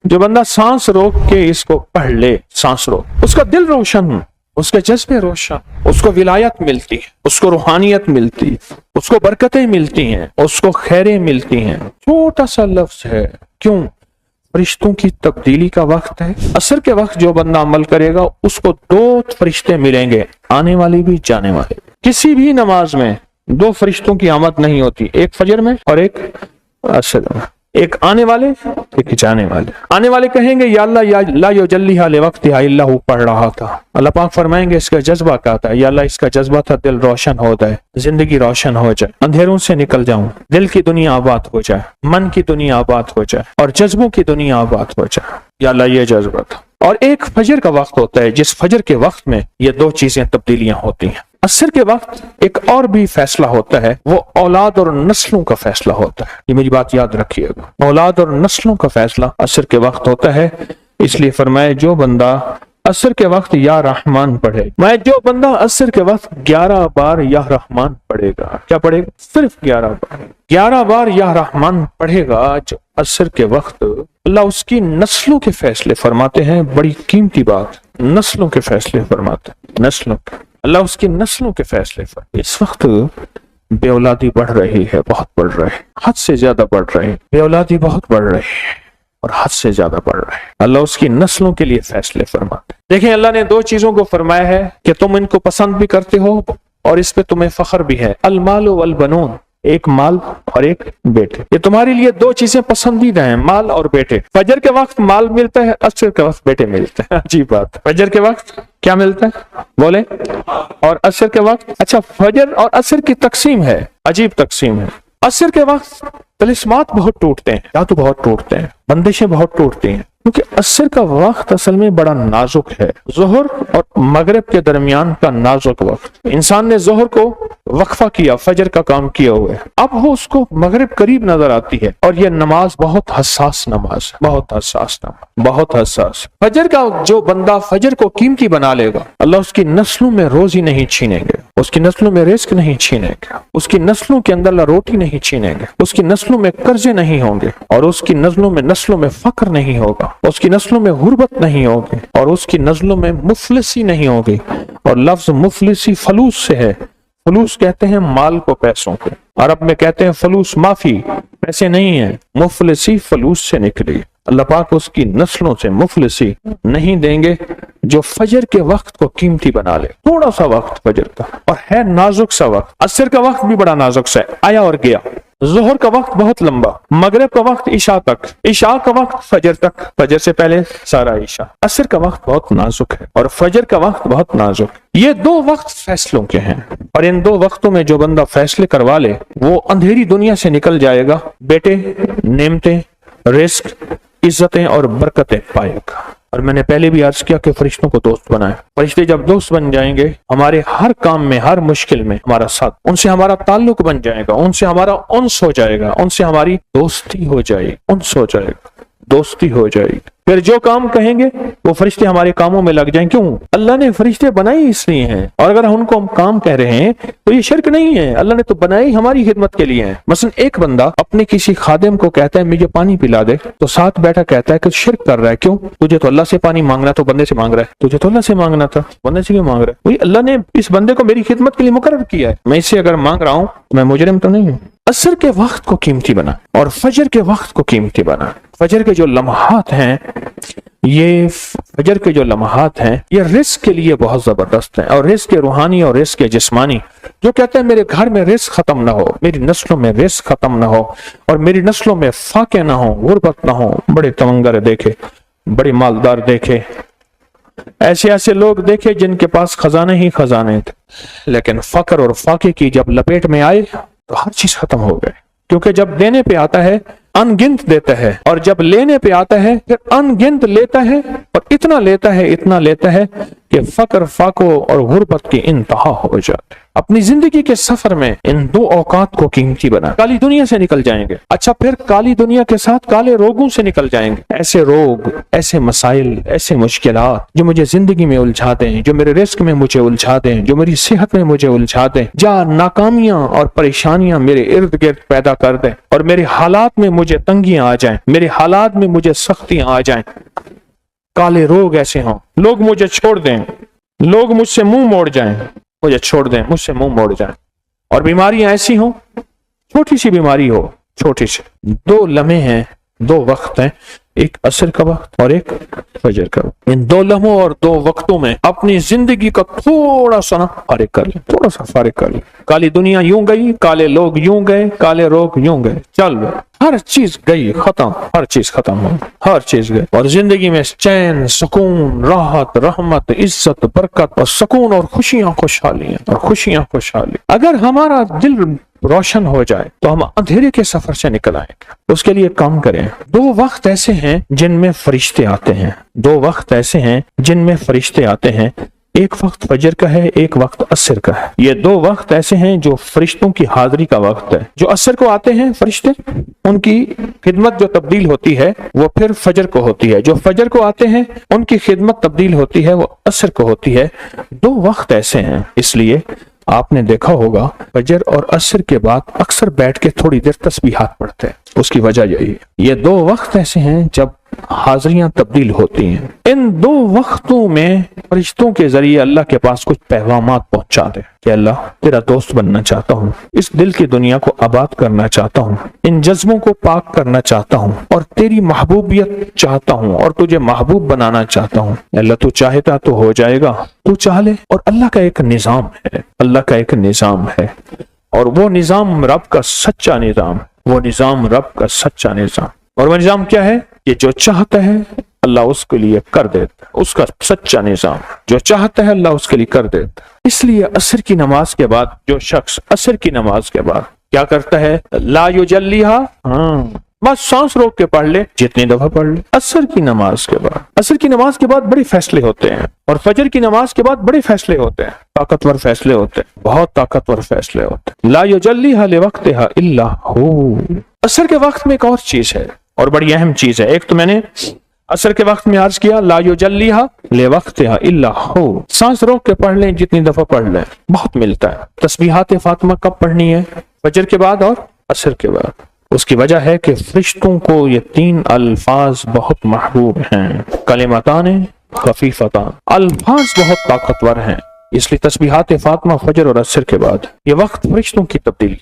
جو بندہ सांस रोक के इसको पढ़ ले, सांस रोक, उसका दिल रोशन, उसके जज्बे रोशन, उसको विलायत मिलती है, उसको रूहानियत मिलती है, उसको बरकतें मिलती हैं, उसको खैरें मिलती हैं। छोटा सा लफ्ज है, क्यों? फरिश्तों की तब्दीली का वक्त है। असर के वक्त जो बंदा अमल करेगा उसको 2 फरिश्ते मिलेंगे, आने वाले भी जाने वाले। किसी भी नमाज में 2 फरिश्तों की आमद नहीं होती, एक फजर में और एक असर में, एक आने वाले एक जाने वाले। आने वाले कहेंगे या अल्लाह या ला युजल्लिहा लिवक्तिहा इल्ला हु, पढ़ रहा था। अल्लाह पाक फरमाएंगे इसका जज्बा क्या था? या अल्लाह इसका जज्बा था दिल रोशन हो जाए, जिंदगी रोशन हो जाए, अंधेरों से निकल जाऊं, दिल की दुनिया आबाद हो जाए, मन की दुनिया आबाद हो जाए और जज्बों की दुनिया आबाद हो जाए। या अल्लाह ये जज्बा था। और एक फजर का वक्त होता है जिस फजर के वक्त में ये 2 चीजें तब्दीलियां होती हैं। असर के वक्त एक और भी फैसला होता है, वो औलाद और नस्लों का फैसला होता है। ये मेरी बात याद रखिएगा, औलाद और नस्लों का फैसला असर के वक्त होता है। इसलिए फरमाए जो बंदा असर के वक्त या रहमान पढ़े, मैं जो बंदा असर के वक्त 11 बार या रहमान पढ़ेगा, क्या पढ़ेगा? सिर्फ 11 बार, 11 बार या रहमान पढ़ेगा जो असर के वक्त, अल्लाह उसकी नस्लों के फैसले फरमाते हैं। बड़ी कीमती बात, नस्लों के फैसले फरमाते हैं, नस्लों के, अल्लाह उसकी नस्लों के फैसले फरमाते। इस वक्त बेऔलादी बढ़ रही है, बहुत बढ़ रही है, हद से ज्यादा बढ़ रही है, बेऔलादी बहुत बढ़ रही है और हद से ज्यादा बढ़ रहा है। अल्लाह उसकी नस्लों के लिए फैसले फरमाते। देखें, अल्लाह ने 2 चीजों को फरमाया है कि तुम इनको पसंद भी करते हो और इस पे तुम्हें फख्र भी है। अल माल वल बनून, एक माल और एक बेटे। ये तुम्हारे लिए 2 चीजें पसंदीदा हैं, माल और बेटे। फजर के वक्त माल मिलता है, असर के वक्त बेटे मिलते हैं। अजीब बात, फजर के वक्त क्या मिलता है बोले, और असर के वक्त, अच्छा फजर और असर की तकसीम है, अजीब तकसीम है। असर के वक्त तलिस्मात बहुत टूटते हैं, जादू बहुत टूटते हैं, बंदिशें बहुत टूटती हैं, क्योंकि असर का वक्त असल में बड़ा नाजुक है। जोहर और मगरिब के दरमियान का नाजुक वक्त, इंसान ने जोहर को वक्फा किया, फजर का काम किया हुआ है, अब वो उसको मगरिब करीब नजर आती है और ये नमाज बहुत हसास नमाज, बहुत हसास नमाज, बहुत हसास। फजर का जो बंदा फजर को कीमती बना लेगा, अल्लाह उसकी नस्लों में रोजी नहीं छीनेंगे, उसकी नस्लों में रिस्क नहीं छीनेंगे, उसकी नस्लों के अंदर रोटी नहीं छीनेंगे, उसकी नस्लों में कर्जे नहीं होंगे और उसकी नस्लों में फक्र नहीं होगा, उसकी नस्लों में गुर्बत नहीं होगी और उसकी नस्लों में मुफलिसी नहीं होगी। और लफ्ज मुफलिसी फलूस से है। फलूस कहते हैं माल को, पैसों को, अरब में कहते हैं फलूस माफी, पैसे नहीं है, मुफलिसी फलूस से निकली। अल्लाह पाक उसकी नस्लों से मुफलिसी नहीं देंगे जो फजर के वक्त को कीमती बना ले। थोड़ा सा वक्त फजर का और है नाजुक सा वक्त, असर का वक्त भी बड़ा नाजुक सा है, आया और गया। जोहर का वक्त बहुत लंबा, मगरिब का वक्त ईशा तक, ईशा का वक्त फजर तक, फजर से पहले सारा ईशा। असर का वक्त बहुत नाजुक है और फजर का वक्त बहुत नाजुक। ये 2 वक्त फैसलों के हैं और इन 2 वक्तों में जो बंदा फैसले करवा ले वो अंधेरी दुनिया से निकल जाएगा, बेटे, नेमतें, रिस्क, इज्जतें और बरकतें पाएगा। और मैंने पहले भी अर्ज किया कि फरिश्तों को दोस्त बनाए। फरिश्ते जब दोस्त बन जाएंगे, हमारे हर काम में, हर मुश्किल में हमारा साथ, उनसे हमारा ताल्लुक बन जाएगा, उनसे हमारा उन्स हो जाएगा, उनसे हमारी दोस्ती हो जाएगी, उन्स हो जाएगा, दोस्ती हो जाएगी। फिर जो काम कहेंगे वो फरिश्ते हमारे कामों में लग जाएं। क्यों? अल्लाह ने फरिश्ते बनाए इसलिए हैं, और अगर उनको हम काम कह रहे हैं तो ये शिरक नहीं है, अल्लाह ने तो बनाई हमारी खिदमत के लिए है। मसलन एक बंदा अपने किसी खादिम को कहता है मुझे पानी पिला दे, तो साथ बैठा कहता है कि शिरक कर रहा है। क्यों? तुझे तो अल्लाह से पानी मांगना, तो बंदे से मांग रहा है, तुझे तो अल्लाह से मांगना था, बंदे से क्यों मांग रहा है? वही अल्लाह ने इस बंदे को मेरी खिदमत के लिए मुकर्रर किया है, मैं इससे अगर मांग रहा हूँ तो मैं मुजरिम तो नहीं हूँ। असर के वक्त को कीमती बना और फजर के वक्त को कीमती बना। फजर के जो लम्हात हैं, ये फजर के जो लम्हात हैं ये रिस्क के लिए बहुत जबरदस्त हैं, और रिस्क के रूहानी और रिस्क के जिस्मानी। जो कहते हैं मेरे घर में रिस्क खत्म ना हो, मेरी नस्लों में रिस्क खत्म ना हो और मेरी नस्लों में फाके ना हो, गुर्बत ना हो। बड़े तमंगर देखे, बड़े मालदार देखे, ऐसे ऐसे लोग देखे जिनके पास खजाने ही खजाने थे, लेकिन फकर और फाके की जब लपेट में आए तो हर चीज खत्म हो गए। क्योंकि जब देने पे आता है अनगिनत देता है, और जब लेने पे आता है फिर अनगिनत लेता है, और इतना लेता है, इतना लेता है کہ فقر فاقو اور غربت کی انتہا ہو جائے۔ اپنی زندگی کے سفر میں ان دو اوقات کو قیمتی بنا۔ کالی دنیا سے نکل جائیں گے، اچھا پھر کالی دنیا کے ساتھ کالے روگوں سے نکل جائیں گے۔ ایسے روگ، ایسے مسائل، ایسے مشکلات جو مجھے زندگی میں الجھا دیں، جو میرے رزق میں مجھے الجھا دیں، جو میری صحت میں مجھے الجھا دیں، جہاں ناکامیاں اور پریشانیاں میرے ارد گرد پیدا کر دیں اور میرے حالات میں مجھے تنگیاں آ جائیں، میرے حالات میں مجھے سختیاں آ جائیں، کالے روگ ایسے ہوں، لوگ مجھے چھوڑ دیں، لوگ مجھ سے منہ موڑ جائیں، مجھے چھوڑ دیں، مجھ سے منہ موڑ جائیں، اور بیماریاں ایسی ہوں، چھوٹی سی بیماری ہو، چھوٹی سی، دو لمحے ہیں، دو وقت ہیں، ایک عصر کا وقت اور ایک فجر کا وقت۔ ان دو لمحوں اور دو وقتوں میں اپنی زندگی کا تھوڑا سا نا فارغ کر لیں، تھوڑا سا فارغ کر لیں۔ کالی دنیا یوں گئی، کالے لوگ یوں گئے، کالے روگ یوں گئے، چل گئے، ہر چیز گئی، ختم، ہر چیز ختم ہو، ہر چیز گئی، اور زندگی میں چین، سکون، راحت، رحمت، عزت، برکت اور سکون اور خوشیاں خوشحالیاں اور خوشیاں خوشحالی۔ اگر ہمارا دل روشن ہو جائے تو ہم اندھیرے کے سفر سے نکل آئیں گے۔ اس کے لیے کام کریں۔ دو وقت ایسے ہیں جن میں فرشتے آتے ہیں، دو وقت ایسے ہیں جن میں فرشتے آتے ہیں، ایک وقت فجر کا ہے، ایک وقت عصر کا ہے۔ یہ دو وقت ایسے ہیں جو فرشتوں کی حاضری کا وقت ہے۔ جو عصر کو آتے ہیں فرشتے، ان کی خدمت جو تبدیل ہوتی ہے وہ پھر فجر کو ہوتی ہے۔ جو فجر کو آتے ہیں ان کی خدمت تبدیل ہوتی ہے، وہ عصر کو ہوتی ہے۔ دو وقت ایسے ہیں، اس لیے آپ نے دیکھا ہوگا فجر اور عصر کے بعد اکثر بیٹھ کے تھوڑی دیر تسبیحات پڑھتے ہیں۔ اس کی وجہ یہی ہے، یہ دو وقت ایسے ہیں جب حاضریاں تبدیل ہوتی ہیں۔ ان دو وقتوں میں فرشتوں کے ذریعے اللہ کے پاس کچھ پیغامات پہنچا دے کہ اللہ تیرا دوست بننا چاہتا ہوں، اس دل کی دنیا کو آباد کرنا چاہتا ہوں، ان جذبوں کو پاک کرنا چاہتا ہوں، اور تیری محبوبیت چاہتا ہوں اور تجھے محبوب بنانا چاہتا ہوں۔ اللہ تو چاہتا تو ہو جائے گا، تو چاہ لے۔ اور اللہ کا ایک نظام ہے، اللہ کا ایک نظام ہے، اور وہ نظام رب کا سچا نظام، وہ نظام رب کا سچا نظام۔ اور وہ نظام کیا ہے؟ کہ جو چاہتا ہے اللہ اس کے لیے کر دیتا ہے، اس کا سچا نظام، جو چاہتا ہے اللہ اس کے لیے کر دیتا ہے۔ اس لیے عصر کی نماز کے بعد جو شخص عصر کی نماز کے بعد کیا کرتا ہے؟ لا یجلیہا، بس سانس روک کے پڑھ لے، جتنی دفعہ پڑھ لے۔ عصر کی نماز کے بعد، عصر کی نماز کے بعد بڑے فیصلے ہوتے ہیں، اور فجر کی نماز کے بعد بڑے فیصلے ہوتے ہیں، طاقتور فیصلے ہوتے ہیں، بہت طاقتور فیصلے ہوتے ہیں۔ لا یجلیہا لوقتہا الا ہو۔ عصر کے وقت میں ایک اور چیز ہے، اور بڑی اہم چیز ہے۔ ایک تو میں نے عصر کے وقت میں عرض کیا لا یجلیہا لوقتہا الا ہو، سانس روک کے پڑھ لیں، جتنی دفعہ پڑھ لیں، بہت ملتا ہے۔ تسبیحات فاطمہ کب پڑھنی ہے؟ فجر کے بعد اور عصر کے بعد۔ اس کی وجہ ہے کہ فرشتوں کو یہ تین الفاظ بہت محبوب ہیں، کلمتان خفیفتان، الفاظ بہت طاقتور ہیں، اس لیے تسبیحات فاطمہ فجر اور عصر کے بعد یہ وقت فرشتوں کی تبدیلی